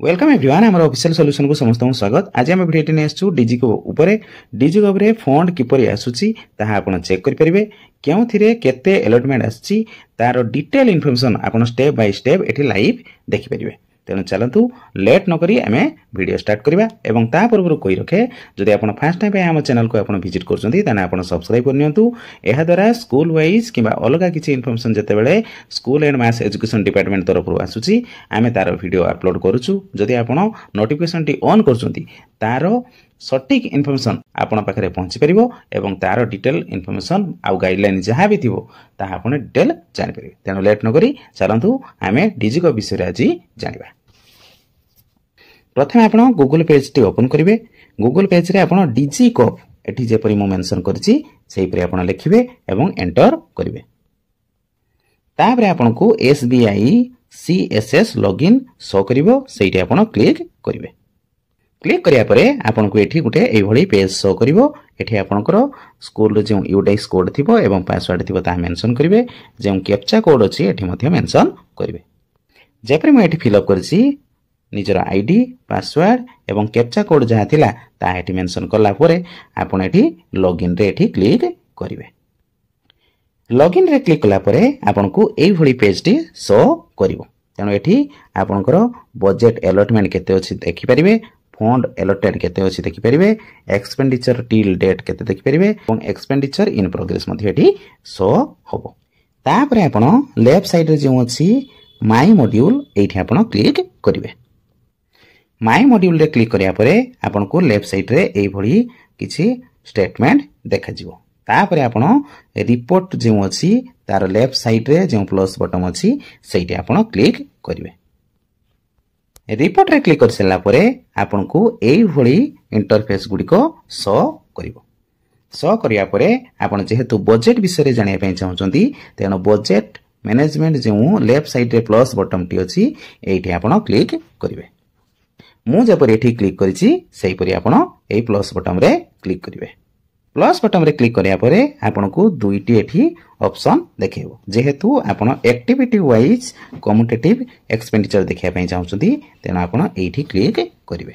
Welcome everyone आम official solution को समस्त स्वागत। आज आम भिडियो नहीं आसू डिजिको उपरे डिजिको उपरे फंड किपरि आसुची ताहा आपण चेक करि परिबे केउथिरे केते अलॉटमेंट आसची तार डिटेल इन्फॉर्मेशन आपण स्टेप बाय स्टेप एठी लाइव देखि परिबे। तेणु चलतु लेट न करी आमे वीडियो स्टार्ट करबा एवं ता पूर्व कहि रखे जदि आपण फर्स्ट टाइम आम चैनल को आपण विजिट करछंती ताने आपण सब्सक्राइब करनियंतु। एहा द्वारा स्कूल वाइज किबा अलगा किछि इन्फॉर्मेशन जते बेले school and mass education department तरफ रु आसुची आमे तार वीडियो अपलोड करूछु। जदि आपण नोटिफिकेशन टी ऑन करछंती तार सटीक इन्फॉर्मेशन आपण पाखरे पहुंची परिबो एवं तार डिटेल इन्फॉर्मेशन आउ गाइडलाइन जहा भी थिबो ताहा आपण डिटेल जानि परिबे। तेनु लेट न करी चलंतु आमे डिजिको विषय रे आज जानिबा। प्रथम आपण गूगल पेज टी ओपन करिवे। गूगल पेज रे आपण डिजिकॉप एठी जेपरि मो मेंशन करछि सेहि परे आपण लिखिबे एवं एंटर करिवे। तापरे आपण को एसबीआई सीएसएस लॉगिन शो करिवो सेठी आपण क्लिक करिवे। क्लिक करिया परे आपण को एठी गुटे एई भली पेज शो करिवो। एठी आपनकर स्कूल रे जे यूडेक्स कोड थिबो एवं पासवर्ड थिबो ता मेंशन करिवे। जे कैप्चा कोड अछि एठी मध्ये मेंशन करिवे। जेपरि म एठी फिल अप करछि निजर आईडी पासवर्ड एवं कैप्चा कोड जहा थिला ता एठी मेंशन करला परे आपण एठी लॉगिन रे एठी क्लिक करिवे। लॉगिन रे क्लिक कला परे आपण को एई भली पेज टी शो करिवो। तेनो एठी आपनकर बजेट अलॉटमेंट केते अछि देखि परिवे, फंड अलॉटेड केते अछि देखि परिवे, एक्सपेंडिचर टिल डेट केते देखि परिवे एवं एक्सपेंडिचर इन प्रोग्रेस मध्ये एठी शो होबो। तापरे आपण लेफ्ट साइड रे जे अछि माय मॉड्यूल एठी आपण क्लिक करिवे। माय मॉड्यूल रे क्लिक करिया परे आपण को लेफ्ट साइड रे एई भली किछि स्टेटमेंट देखा जिवो। तापरे आपण रिपोर्ट जे अछि तार लेफ्ट साइड रे जे प्लस बटन अछि सेठी आपण क्लिक करिवे। रिपोर्ट रे क्लिक कर सला परे आपण को एई भली इंटरफेस गुडी को शो करिवो। शो करिया परे आपण जेहेतु बजेट विषय रे जानिया पय चाहउचंती तेनो बजेट मैनेजमेंट जे लेफ्ट साइड रे प्लस बटन टी अछि एठी आपण क्लिक करिवे। मु जेपरि एठी क्लिक करिछि सेहि परि आपण एई प्लस बटन रे क्लिक करिवे। प्लस बटन रे क्लिक करिया परे आपण को दुईटी एठी ऑप्शन देखेबो। जेहेतु आपण एक्टिविटी वाइज कम्यूटेटिव एक्सपेंडिचर देखिया पय चाहउछंती तेना आपण एठी क्लिक करिवे।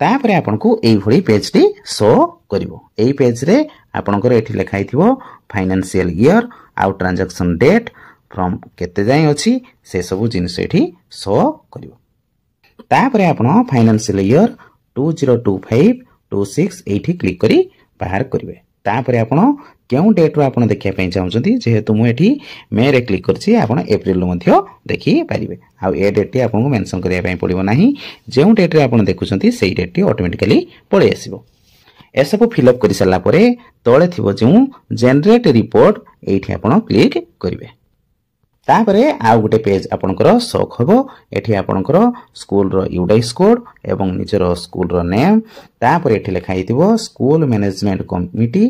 तापरे आपण को एई भली पेज टी शो करिवो। एई पेज रे आपणकर एठी लिखाई थिबो फाइनेंशियल ईयर आउ ट्रांजैक्शन डेट फ्रॉम केते जाय अछि से सब जिनिस एठी शो करिवो। तापरे आपण फाइनेंशियल ईयर 2025-26 एठी क्लिक करी बाहर करिवे। तापरे आपण केउ डेट रो आपण देखिया पय चाहउछंती जेहेतु मु एठी मे रे क्लिक करछि आपण अप्रैल रो मध्ये देखि पारिबे। आ ए डेट टी आपण को मेंशन करिया पय पड़िबो नाही। जेउ डेट रे आपण देखुछंती सेही डेट टी ऑटोमेटिकली पळे आसीबो। ए सब फिल अप करि सला परे तळे थिबो जेउ जनरेट रिपोर्ट एठी आपण क्लिक करिवे। तापरे आ गुटे पेज आपनकर शौक हबो। एठी आपनकर स्कूल रो यूडाइस कोड एवं निजर स्कूल रो नेम तापरे एठी लिखाई थिबो स्कूल मैनेजमेंट कमिटी।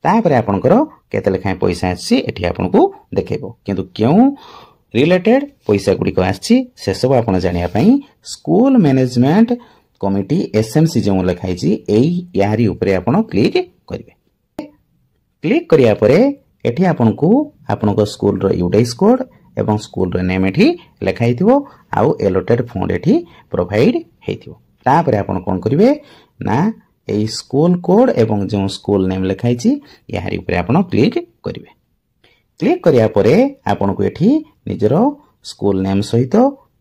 तापरे आपनकर केते लेखाय पैसा आछि एठी आपनको देखेबो। किंतु केउ रिलेटेड पैसा गुडी को आछि से सब आपण जानिया पई स्कूल मैनेजमेंट कमिटी एसएमसी जे लेखाई छि एई यारी ऊपर आपण क्लिक करिवे। क्लिक करिया परे एठी आपनको आपनको स्कूल रो यूडाइस कोड एवं स्कूल रो नेम एठी लिखाई थिबो आउ एलोटेड फंड एठी प्रोवाइड हेथिबो। तापरे आपण कोन करिवे ना एई स्कूल कोड एवं जो स्कूल नेम लिखाई छि यारी ऊपर आपण क्लिक करिवे। क्लिक करिया परे आपनको एठी निजरो स्कूल नेम सहित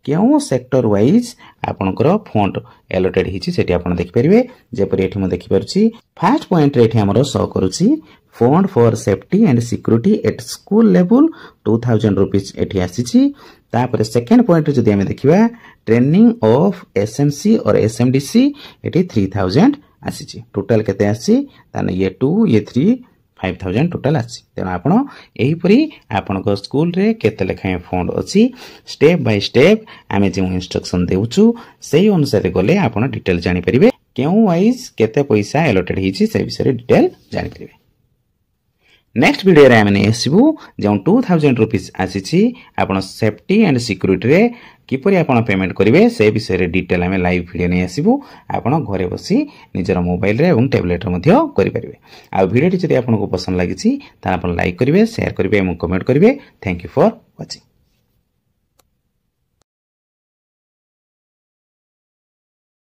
केउ सेक्टर वाइज आपनकर फंड एलोटेड हिची सेठी आपण देखि परिवे। जेपरि एठी म देखि परछि फर्स्ट पॉइंट रे एठी हमरो शो करूछि fund for safety and security at school level 2000 rupees एठी आसीछि। तापर सेकंड पॉइंट रे जदि हम देखिबा ट्रेनिंग ऑफ एसएमसी और एसएमडीसी एठी 3000 आसीछि। टोटल केते आसी ताने ये 2 ये 3 5000 टोटल आसी। तेना आपण एही परी आपनको स्कूल रे केते लेखाय फंड अछि स्टेप बाय स्टेप आमे जे इंस्ट्रक्शन देउछु सेही अनुसार गले आपण डिटेल जानि परिबे। केउ वाइज केते पैसा अलॉटेड हिची से विषय डिटेल जानि परिबे। नेक्स्ट वीडियो रे आमे आसीबु जे 2000 रुपीस आसीछि आपण सेफ्टी एंड सिक्योरिटी रे किपरि आपण पेमेंट करिवे से विषय रे डिटेल आमे लाइव वीडियो नै आसीबु। आपण घरे बसी निजर मोबाइल रे एवं टैबलेट रे मध्ये करि परिबे। आ वीडियो टी जदि आपनको पसंद लागिछि त आपण लाइक करिवे, शेयर करिवे एवं कमेंट करिवे। Thank you for watching.